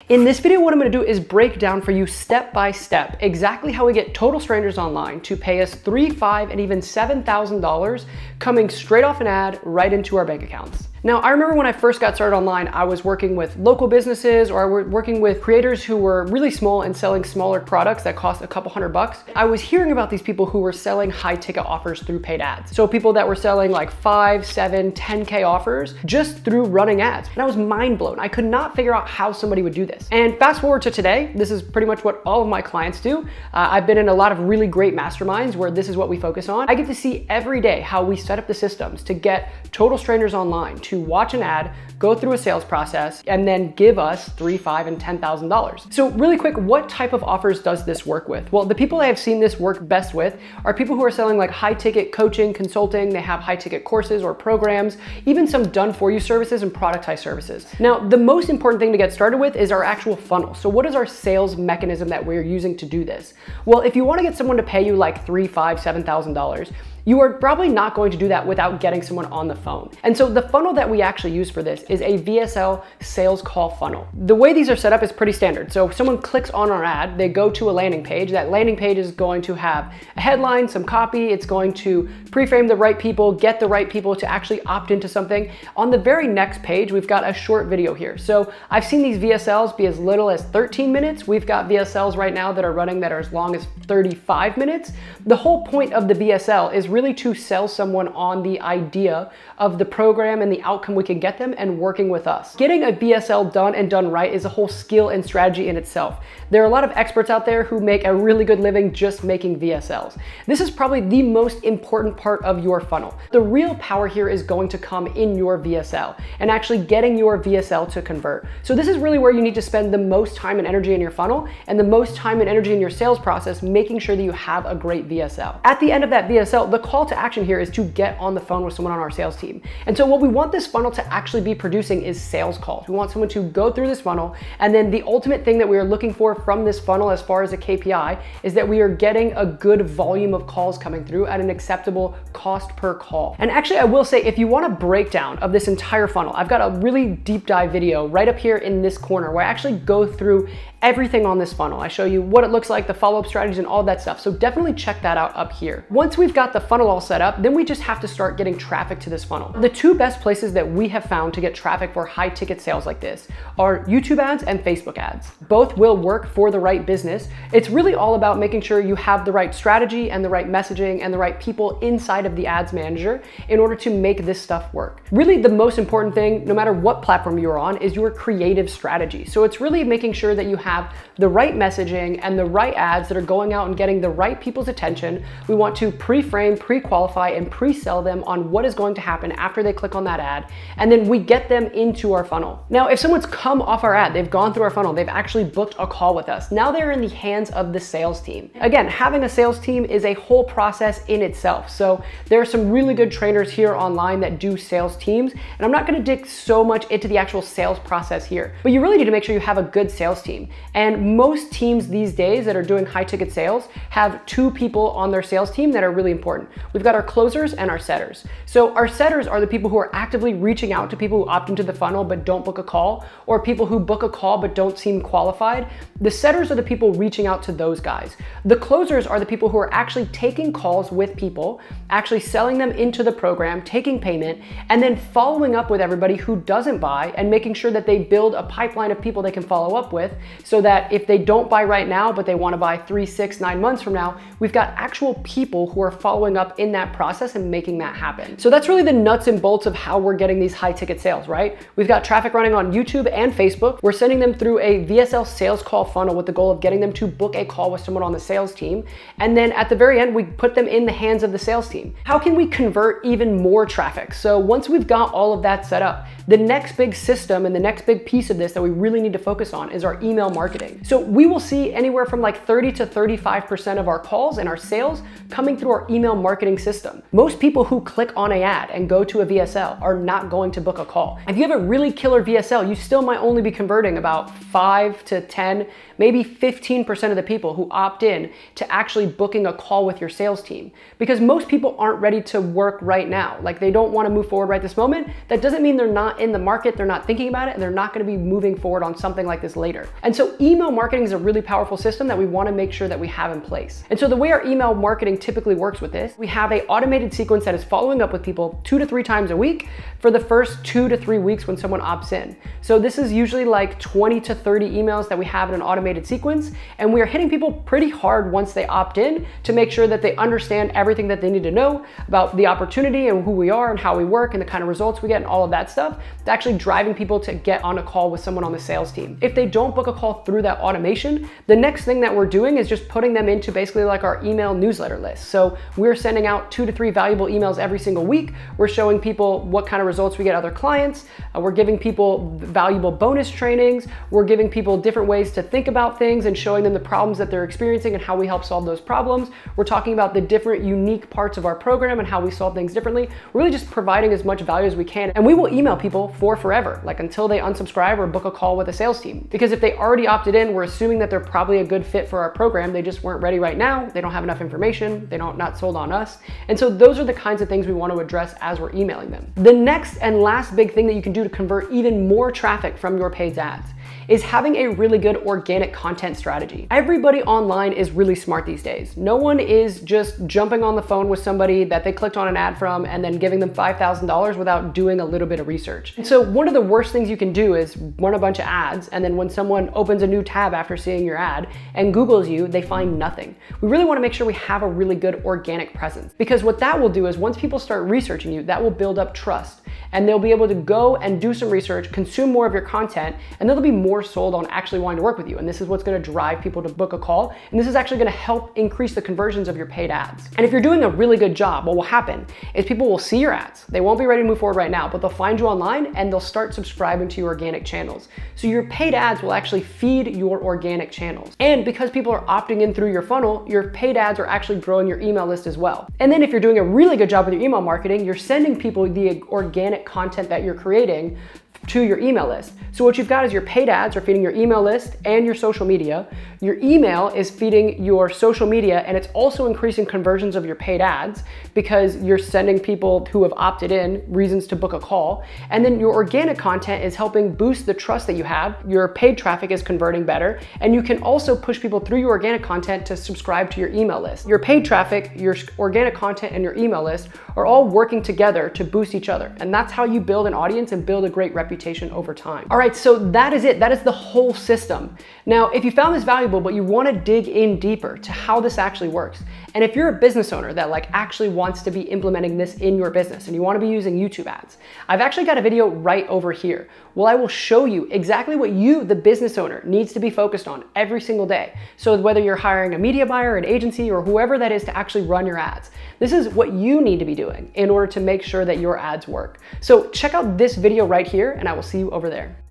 In this video, what I'm gonna do is break down for you step by step exactly how we get total strangers online to pay us $3,000, $5,000, and even $7,000 coming straight off an ad right into our bank accounts. Now, I remember when I first got started online, I was working with local businesses, or I was working with creators who were really small and selling smaller products that cost a couple $100. I was hearing about these people who were selling high ticket offers through paid ads. So people that were selling like 5, 7, 10K offers just through running ads. And I was mind blown. I could not figure out how somebody would do this. And fast forward to today, this is pretty much what all of my clients do. I've been in a lot of really great masterminds where this is what we focus on. I get to see every day how we set up the systems to get total strangers online to watch an ad, go through a sales process, and then give us $3,000, $5,000, and $10,000. So really quick, what type of offers does this work with? Well, the people I have seen this work best with are people who are selling like high ticket coaching, consulting, they have high ticket courses or programs, even some done for you services and productized services. Now, the most important thing to get started with is our actual funnel. So what is our sales mechanism that we're using to do this? Well, if you want to get someone to pay you like $3,000, $5,000, $7,000, you are probably not going to do that without getting someone on the phone. And so the funnel that we actually use for this is a VSL sales call funnel. The way these are set up is pretty standard. So if someone clicks on our ad, they go to a landing page. That landing page is going to have a headline, some copy. It's going to pre-frame the right people, get the right people to actually opt into something. On the very next page, we've got a short video here. So I've seen these VSLs be as little as 13 minutes. We've got VSLs right now that are running that are as long as 35 minutes. The whole point of the VSL is really to sell someone on the idea of the program and the outcome we can get them and working with us. Getting a VSL done and done right is a whole skill and strategy in itself. There are a lot of experts out there who make a really good living just making VSLs. This is probably the most important part of your funnel. The real power here is going to come in your VSL and actually getting your VSL to convert. So this is really where you need to spend the most time and energy in your funnel and the most time and energy in your sales process, making sure that you have a great VSL. At the end of that VSL, the call to action here is to get on the phone with someone on our sales team. And so what we want this funnel to actually be producing is sales calls. We want someone to go through this funnel, and then the ultimate thing that we are looking for from this funnel as far as a KPI is that we are getting a good volume of calls coming through at an acceptable cost per call. And actually, I will say, if you want a breakdown of this entire funnel, I've got a really deep dive video right up here in this corner where I actually go through everything on this funnel. I show you what it looks like, the follow-up strategies and all that stuff. So definitely check that out up here. Once we've got the funnel all set up, then we just have to start getting traffic to this funnel. The two best places that we have found to get traffic for high ticket sales like this are YouTube ads and Facebook ads. Both will work for the right business. It's really all about making sure you have the right strategy and the right messaging and the right people inside of the ads manager in order to make this stuff work. Really, the most important thing, no matter what platform you're on, is your creative strategy. So it's really making sure that you have the right messaging and the right ads that are going out and getting the right people's attention. We want to pre-frame, pre-qualify, and pre-sell them on what is going to happen after they click on that ad, and then we get them into our funnel. Now, if someone's come off our ad, they've gone through our funnel, they've actually booked a call with us. Now they're in the hands of the sales team. Again, having a sales team is a whole process in itself. So there are some really good trainers here online that do sales teams, and I'm not gonna dig so much into the actual sales process here, but you really need to make sure you have a good sales team. And most teams these days that are doing high ticket sales have 2 people on their sales team that are really important. We've got our closers and our setters. So our setters are the people who are actively reaching out to people who opt into the funnel but don't book a call, or people who book a call but don't seem qualified. The setters are the people reaching out to those guys. The closers are the people who are actually taking calls with people, actually selling them into the program, taking payment, and then following up with everybody who doesn't buy and making sure that they build a pipeline of people they can follow up with, so that if they don't buy right now, but they want to buy 3, 6, 9 months from now, we've got actual people who are following up in that process and making that happen. So that's really the nuts and bolts of how we're getting these high ticket sales, right? We've got traffic running on YouTube and Facebook. We're sending them through a VSL sales call funnel with the goal of getting them to book a call with someone on the sales team. And then at the very end, we put them in the hands of the sales team. How can we convert even more traffic? So once we've got all of that set up, the next big system and the next big piece of this that we really need to focus on is our email marketing. So we will see anywhere from like 30 to 35% of our calls and our sales coming through our email marketing system. Most people who click on an ad and go to a VSL are not going to book a call. If you have a really killer VSL, you still might only be converting about 5 to 10, maybe 15% of the people who opt in to actually booking a call with your sales team. Because most people aren't ready to work right now. Like, they don't want to move forward right this moment. That doesn't mean they're not in the market, they're not thinking about it, and they're not going to be moving forward on something like this later. And so email marketing is a really powerful system that we want to make sure that we have in place. And so the way our email marketing typically works with this, we have an automated sequence that is following up with people 2 to 3 times a week for the first 2 to 3 weeks when someone opts in. So this is usually like 20 to 30 emails that we have in an automated sequence, and we are hitting people pretty hard once they opt in to make sure that they understand everything that they need to know about the opportunity and who we are and how we work and the kind of results we get and all of that stuff. It's actually driving people to get on a call with someone on the sales team. If they don't book a call through that automation, the next thing that we're doing is just putting them into basically like our email newsletter list. So we're sending out 2 to 3 valuable emails every single week. We're showing people what kind of results we get other clients. We're giving people valuable bonus trainings. We're giving people different ways to think about things and showing them the problems that they're experiencing and how we help solve those problems. We're talking about the different unique parts of our program and how we solve things differently. We're really just providing as much value as we can. And we will email people for forever, like until they unsubscribe or book a call with a sales team. Because if they already opted in, we're assuming that they're probably a good fit for our program. They just weren't ready right now. They don't have enough information. They're not sold on us. And so those are the kinds of things we want to address as we're emailing them. The next and last big thing that you can do to convert even more traffic from your paid ads is having a really good organic content strategy. Everybody online is really smart these days. No one is just jumping on the phone with somebody that they clicked on an ad from and then giving them $5,000 without doing a little bit of research. And so one of the worst things you can do is run a bunch of ads, and then when someone opens a new tab after seeing your ad and Googles you, they find nothing. We really want to make sure we have a really good organic presence, because what that will do is once people start researching you, that will build up trust, and they'll be able to go and do some research, consume more of your content, and they'll be more sold on actually wanting to work with you. And this is what's going to drive people to book a call. And this is actually going to help increase the conversions of your paid ads. And if you're doing a really good job, what will happen is people will see your ads. They won't be ready to move forward right now, but they'll find you online and they'll start subscribing to your organic channels. So your paid ads will actually feed your organic channels. And because people are opting in through your funnel, your paid ads are actually growing your email list as well. And then if you're doing a really good job with your email marketing, you're sending people the organic content that you're creating to your email list. So what you've got is your paid ads are feeding your email list and your social media. Your email is feeding your social media, and it's also increasing conversions of your paid ads because you're sending people who have opted in reasons to book a call. And then your organic content is helping boost the trust that you have. Your paid traffic is converting better, and you can also push people through your organic content to subscribe to your email list. Your paid traffic, your organic content, and your email list are all working together to boost each other. And that's how you build an audience and build a great reputation over time. All right, so that is it. That is the whole system. Now, if you found this valuable, but you want to dig in deeper to how this actually works, and if you're a business owner that actually wants to be implementing this in your business and you want to be using YouTube ads, I've actually got a video right over here. Well, I will show you exactly what you, the business owner, needs to be focused on every single day. So whether you're hiring a media buyer, an agency, or whoever that is to actually run your ads, this is what you need to be doing in order to make sure that your ads work. So check out this video right here, and I will see you over there.